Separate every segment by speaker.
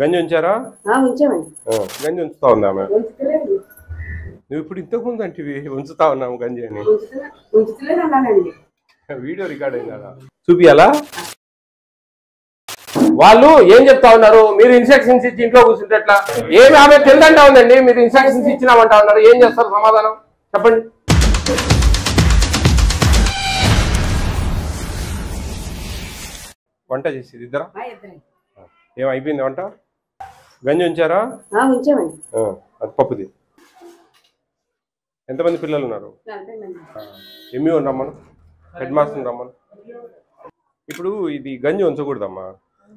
Speaker 1: గంజి ఉంచారా?
Speaker 2: ఉంచామండి.
Speaker 1: గంజి ఉంచుతా ఉందా ఆమె? నువ్వు ఇప్పుడు ఇంతకు ముందు అంటే ఉంచుతా ఉన్నాము గంజి అని. వీడియో రికార్డ్ అయింది కదా, చూపియాలా? వాళ్ళు ఏం చెప్తా ఉన్నారు? మీరు ఇన్స్ట్రక్షన్స్ ఇచ్చి ఇంట్లో కూర్చుంటే ఎట్లా? ఏమి ఆమె తిందంటా ఉందండి, మీరు ఇన్స్ట్రక్షన్స్ ఇచ్చినామంటా ఉన్నారు. ఏం చేస్తారు? సమాధానం చెప్పండి. వంట చేసేది ఇద్దరా? ఏమైపోయింది వంట? గంజి ఉంచారా?
Speaker 2: ఉంచామండి.
Speaker 1: అది పప్పుది. ఎంతమంది పిల్లలు ఉన్నారు? ఎంఈఓ రమ్మను, హెడ్ మాస్టర్ రమ్మను. ఇప్పుడు ఇది గంజి ఉంచకూడదమ్మా,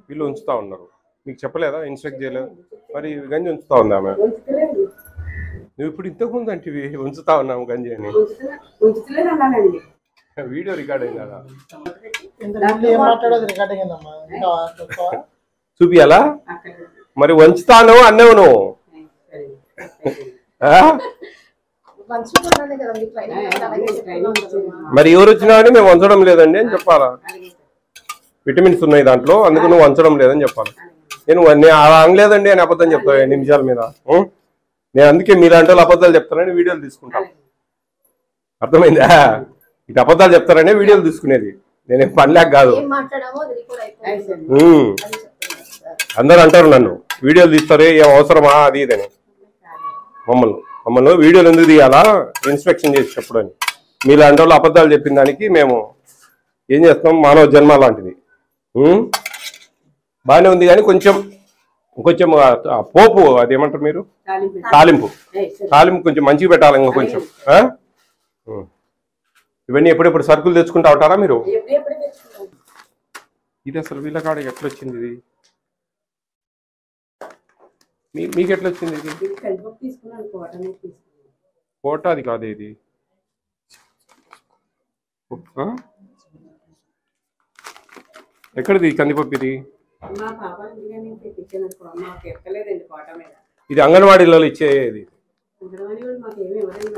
Speaker 1: వీళ్ళు ఉంచుతా ఉన్నారు. మీకు చెప్పలేదా? ఇన్స్ట్రక్ట్ చేయలేదు మరి. గంజి ఉంచుతా ఉందా ఆమె? నువ్వు ఇప్పుడు ఇంతకు ముందు అంటే ఉంచుతా ఉన్నాము గంజి అని. వీడియో రికార్డ్ అయింది కదా, చూపియాలా? మరి వంచుతాను అన్నావు నువ్వు. మరి ఎవరు వచ్చినా అని మేము వంచడం లేదండి అని చెప్పాలా? విటమిన్స్ ఉన్నాయి దాంట్లో, అందుకు నువ్వు వంచడం లేదని చెప్పాలి. నేను అలా అనలేదండి అని అబద్ధం చెప్తాను నిమిషాల మీద. నేను అందుకే మీలాంటి వాళ్ళు అబద్ధాలు చెప్తానని వీడియోలు తీసుకుంటాను. అర్థమైందా? ఇటు అబద్ధాలు చెప్తారనే వీడియోలు తీసుకునేది. నేనేం పనిలేక కాదు. అందరూ అంటారు నన్ను, వీడియోలు తీస్తారు ఏం అవసరమా అది ఇదని. మమ్మల్ని వీడియోలు ఎందుకు తీయాలా, ఇన్స్పెక్షన్ చేసేటప్పుడు అని. మీలాంటి వాళ్ళు అబద్ధాలు చెప్పిన దానికి మేము ఏం చేస్తాం? మానవ జన్మ లాంటిది. బాగానే ఉంది కానీ కొంచెం పోపు, అది ఏమంటారు మీరు? తాలింపు కొంచెం మంచిగా పెట్టాలి. ఇంకా కొంచెం ఇవన్నీ ఎప్పుడెప్పుడు సరుకులు తెచ్చుకుంటా ఉంటారా మీరు? ఇది అసలు వీళ్ళ కాడ ఎట్లొచ్చింది? ఇది మీకు ఎట్లా వచ్చింది? ఇది కోట అది కాదు, ఇది ఎక్కడిది కందిపప్పు? ఇది అంగన్వాడీలో ఇచ్చేది.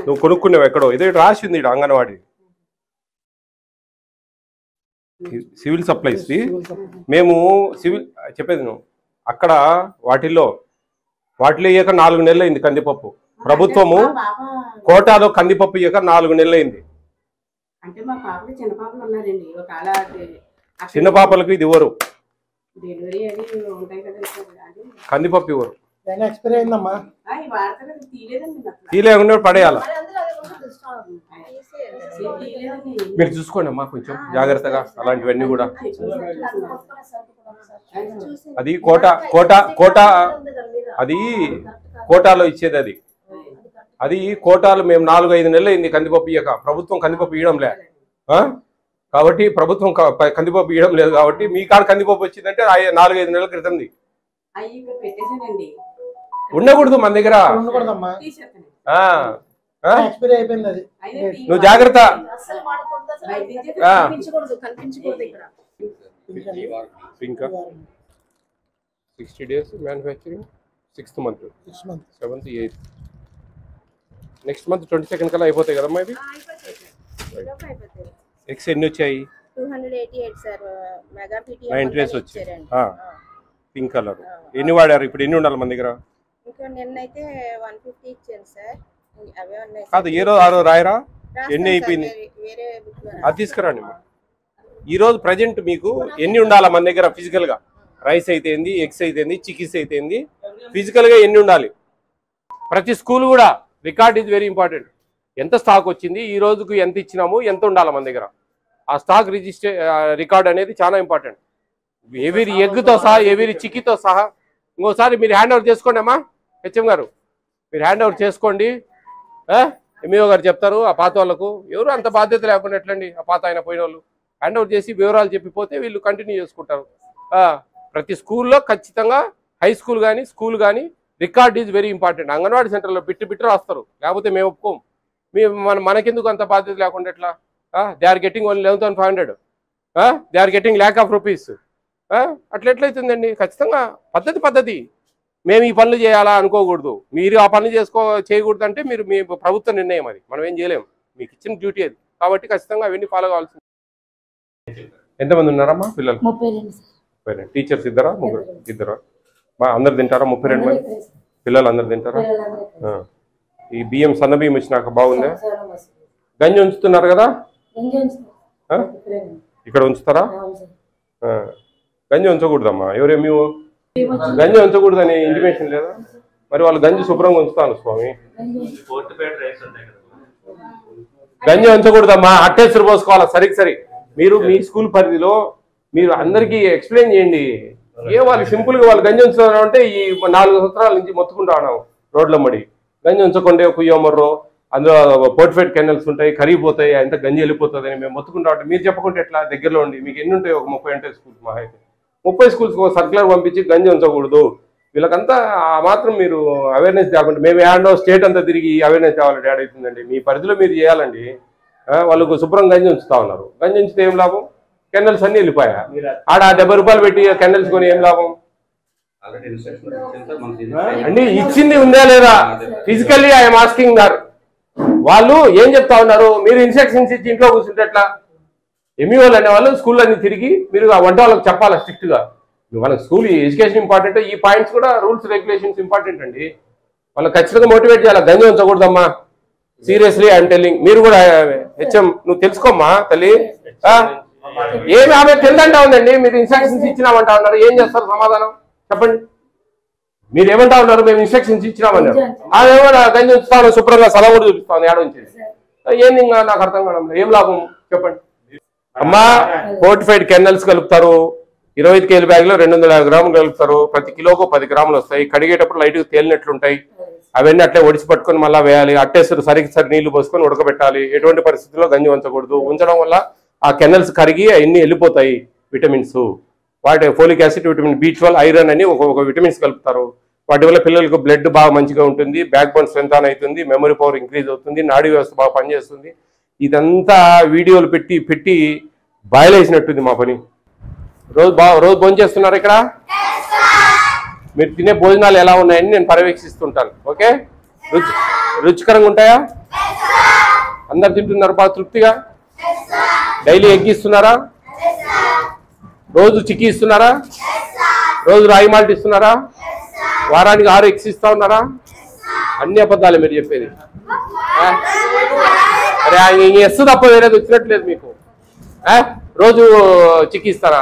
Speaker 1: నువ్వు కొనుక్కున్నావు ఎక్కడో? ఇదే రాసింది ఇక్కడ అంగన్వాడీ సివిల్ సప్లైస్. మేము సివిల్ చెప్పేది నువ్వు అక్కడ వాటిలో ఇయ్యక 4 నెలలు అయింది కందిపప్పు. ప్రభుత్వము కోటాలో కందిపప్పు ఇయ్యక 4 నెలలు అయింది. చిన్న పాపలకు ఇది ఇవ్వరు, కందిపప్పు ఇవ్వరు. తీలేకుండా పడేయాల. మీరు చూసుకోండి అమ్మా కొంచెం జాగ్రత్తగా, అలాంటివన్నీ కూడా. అది కోట అది కోటాలో ఇచ్చేది. అది కోటాలు మేము 4-5 నెలలు అయింది కందిపప్పు ఇయ్యక. ప్రభుత్వం కందిపప్పు ఇవ్వడం లేదు కాబట్టి, ప్రభుత్వం కందిపప్పు ఇవ్వడం లేదు కాబట్టి మీ కాడ కందిపప్పు వచ్చిందంటే 4-5 నెలల క్రితంది. ఉండకూడదు మన దగ్గర. నువ్వు జాగ్రత్త. ఇంకా 60 days manufacturing, 6th month, 7th, 8th, next month 22nd కల్లా అయిపోతాయి కదమ్మా ఇవి. ఎక్స్ ఎన్ని వచ్చాయి?
Speaker 3: 288 సార్. మెగా పీటీ
Speaker 1: ఇంట్రెస్ట్ వచ్చాయి. పింక్ కలర్ ఎన్ని వాడారు? ఇప్పుడు ఎన్ని ఉండాలి మన దగ్గర?
Speaker 3: ఇంకా నిన్నైతే 150 ఇచ్చాను సార్. అవే ఉన్నాయి
Speaker 1: కాదు, ఏ రోజు ఆ రోజు రాయరా ఎన్ని అయిపోయింది? అది తీసుకురండి. ఈ రోజు ప్రజెంట్ మీకు ఎన్ని ఉండాలా మన దగ్గర ఫిజికల్ గా? రైస్ అయితే ఏంది, ఎగ్స్ అయితే ఏంది, చికెన్స్ అయితే ఏంది, ఫిజికల్ గా ఎన్ని ఉండాలి? ప్రతి స్కూల్ కూడా రికార్డ్ ఈజ్ వెరీ ఇంపార్టెంట్. ఎంత స్టాక్ వచ్చింది, ఈ రోజుకు ఎంత ఇచ్చినాము, ఎంత ఉండాలి మన దగ్గర, ఆ స్టాక్ రికార్డ్ అనేది చాలా ఇంపార్టెంట్. ఎవరి ఎగ్తో సహా, ఎవరి చిక్కితో సహా. ఇంకోసారి మీరు హ్యాండ్ ఓవర్ చేసుకోండి అమ్మా. హెచ్ఎం గారు మీరు హ్యాండ్ ఓవర్ చేసుకోండి. ఎంఈఓ గారు చెప్తారు ఆ పాత వాళ్ళకు. ఎవరు అంత బాధ్యత లేకుండా ఎట్లండి? ఆ పాత ఆయన పోయిన వాళ్ళు హ్యాండ్ ఓవర్ చేసి వివరాలు చెప్పిపోతే వీళ్ళు కంటిన్యూ చేసుకుంటారు. ప్రతి స్కూల్లో ఖచ్చితంగా, హై స్కూల్ కానీ స్కూల్ కానీ, record is very important. Anganwadi సెంటర్లో బిట్టు రాస్తారు, లేకపోతే మేము ఒప్పుకోం. మనకెందుకు అంత బాధ్యత లేకుండా ఎట్లా? They are getting only 11,500, they are getting ₹1,00,000. అట్లా ఎట్లయితుందండి? ఖచ్చితంగా పద్ధతి. మేము ఈ పనులు చేయాలా అనుకోకూడదు. మీరు ఆ పనులు చేయకూడదు అంటే మీరు మీ ప్రభుత్వ నిర్ణయం, అది మనం ఏం చేయలేము. మీకు ఇచ్చిన డ్యూటీ అది. కాబట్టి ఖచ్చితంగా అవన్నీ ఫాలో కావాల్సింది. ఎంతమంది ఉన్నారమ్మా పిల్లలు?
Speaker 3: 32.
Speaker 1: టీచర్స్ ఇద్దరా? 3 ఇద్దరా? అందరు తింటారా? 32 మంది పిల్లలు అందరు తింటారా? ఈ బియ్యం సన్న బియ్యం వచ్చినాక బాగుందా? గంజి ఉంచుతున్నారు కదా, ఇక్కడ ఉంచుతారా? గంజి ఉంచకూడదమ్మా. ఎవరేమి గంజి ఉంచకూడదని ఇంటిమేషన్ లేదా? మరి వాళ్ళు గంజి శుభ్రంగా ఉంచుతాను స్వామి. గంజి ఉంచకూడదమ్మా, అట్టేసరి పోసుకోవాలా. సరి మీరు మీ స్కూల్ పరిధిలో మీరు అందరికీ ఎక్స్ప్లెయిన్ చేయండి. వాళ్ళు సింపుల్ గా వాళ్ళు గంజి ఉంచుతున్నారు అంటే ఈ 4 సంవత్సరాల నుంచి మొత్తుకుంటా ఉన్నాం రోడ్ల మడి. గంజి ఉంచకుండే కుయ్యమర్రో అందులో పోర్ట్ఫైడ్ కెనల్స్ ఉంటాయి, కరిగిపోతాయి, అంత గంజి వెళ్ళిపోతుంది అని మేము మొత్తుకుంటా ఉంటాం. మీరు చెప్పకుంటే ఎట్లా? దగ్గరలో ఉండి మీకు ఎన్ని ఉంటాయి? ఒక 30 అంటే స్కూల్స్ మా అయితే 30 స్కూల్స్కి ఒక సర్క్యులర్ పంపించి గంజి ఉంచకూడదు వీళ్ళకంతా మాత్రం మీరు అవేర్నెస్ తేకుండా మేము ఏడో స్టేట్ అంతా తిరిగి అవేర్నెస్ తేవాలంటే యాడ్ అవుతుందండి. మీ పరిధిలో మీరు చేయాలండి. వాళ్ళకు శుభ్రం గంజి ఉంచుతా ఉన్నారు. గంజి ఉంచితే ఏం లాభం? కెనల్స్ అన్ని వెళ్ళిపోయా. ఆడ 70 రూపాయలు పెట్టి కెనల్స్ కొని ఏం లాభం అండి? ఇచ్చింది ఉందా లేదా? Physically I'm asking there. వాళ్ళు ఏం చెప్తా ఉన్నారు? మీరు ఇన్స్ట్రక్షన్స్ ఇచ్చి ఇంట్లో కూర్చుంటే ఎట్లా? ఎంఈఓలు అనే వాళ్ళు స్కూల్ అన్ని తిరిగి మీరు ఆ వంట వాళ్ళకి చెప్పాలా స్ట్రిక్ట్ గా. మనకు స్కూల్ ఎడ్యుకేషన్ ఇంపార్టెంట్, ఈ పాయింట్స్ కూడా రూల్స్ రెగ్యులేషన్స్ ఇంపార్టెంట్ అండి. వాళ్ళకి ఖచ్చితంగా మోటివేట్ చేయాలి. గంజి ఉంచకూడదమ్మా, సీరియస్లీ ఐఎమ్ టెల్లింగ్. మీరు కూడా హెచ్ఎం నువ్వు తెలుసుకోమ్మా తల్లి. ఏమి ఆమె తెలిదంటా ఉందండి. మీరు ఇన్స్ట్రక్షన్స్ ఇచ్చినామంటా ఉన్నారు. ఏం చేస్తారు? సమాధానం చెప్పండి. మీరు ఏమంటా ఉన్నారు? మేము ఇన్స్ట్రక్షన్స్ ఇచ్చినామన్నారు. అదేమో గంజి ఉంచుతాను శుభ్రంగా సలహా కూడా చూపిస్తాను. ఏడ ఉంచేది ఏంది? ఇంకా నాకు అర్థం కావడం ఏం లాభం చెప్పండి. అమ్మా, ఫోర్టిఫైడ్ కెనల్స్ కలుపుతారు. 25 కేజీ బ్యాగ్ లో 250 గ్రాములు కలుపుతారు. ప్రతి కిలోకు 10 గ్రాములు వస్తాయి. కడిగేటప్పుడు లైట్ తేలినట్లుంటాయి. అవన్నీ అట్లే ఒడిచి పట్టుకొని మళ్ళీ వేయాలి. అట్టేసరి సరికి నీళ్లు పోసుకొని ఉడకబెట్టాలి. ఎటువంటి పరిస్థితుల్లో గంజి ఉంచకూడదు. ఉంచడం వల్ల ఆ కెనల్స్ కరిగి అవన్నీ వెళ్ళిపోతాయి. విటమిన్స్, వాటి folic acid, vitamin B12, iron అని ఒక విటమిన్స్ కలుపుతారు. వాటి వల్ల పిల్లలకు బ్లడ్ బాగా మంచిగా ఉంటుంది, బ్యాక్ బోన్ స్ట్రెంత్ అవుతుంది, మెమరీ పవర్ ఇంక్రీజ్ అవుతుంది, నాడీ వ్యవస్థ బాగా పనిచేస్తుంది. ఇదంతా వీడియోలు పెట్టి బయలేసినట్టుంది మా పని. రోజు భోజనం చేస్తున్నారు ఇక్కడ? మీరు తినే భోజనాలు ఎలా ఉన్నాయని నేను పర్యవేక్షిస్తుంటాను. ఓకే, రుచికరంగా ఉంటాయా? అందరు తింటున్నారు బాగా తృప్తిగా? డైలీ ఎగ్ ఇస్తున్నారా? రోజు చిక్కీ ఇస్తున్నారా? రోజు రాగి మాల్ట్ ఇస్తున్నారా? వారానికి 6 ఎగ్స్ ఇస్తా ఉన్నారా? అన్ని అబద్ధాలే మీరు చెప్పేది. అరే ఎస్ తప్ప వేరేది వచ్చినట్లేదు మీకు. రోజు చిక్కీ ఇస్తారా?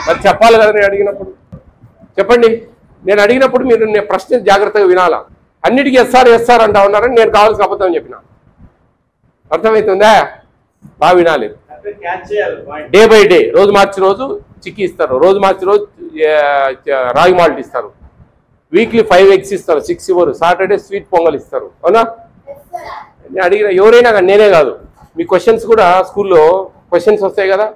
Speaker 1: మరి చెప్పాలి కదా. నేను అడిగినప్పుడు చెప్పండి. నేను అడిగినప్పుడు మీరు నేను ప్రశ్న జాగ్రత్తగా వినాలా. అన్నిటికీ ఎస్ఆర్ అంటా ఉన్నారని నేను కావాల్సిన అబద్ధం చెప్పిన. అర్థమవుతుందా? బాగా వినాలి. డే బై డే, రోజు మార్చి రోజు చిక్కీ ఇస్తారు, రోజు మార్చి రోజు రాగి మాల్ట్ ఇస్తారు, వీక్లీ 5 ఎగ్స్ ఇస్తారు, 6 ఇవ్వరు, సాటర్డే స్వీట్ పొంగల్ ఇస్తారు. అవునా? నేను అడిగిన ఎవరైనా కానీ, నేనే కాదు, మీ క్వశ్చన్స్ కూడా స్కూల్లో క్వశ్చన్స్ వస్తాయి కదా,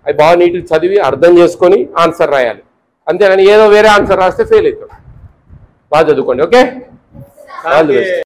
Speaker 1: అవి బాగా నీట్గా చదివి అర్థం చేసుకొని ఆన్సర్ రాయాలి. అంతేగాని ఏదో వేరే ఆన్సర్ రాస్తే ఫెయిల్ అవుతాం. బాగా చదువుకోండి. Okay, all the best.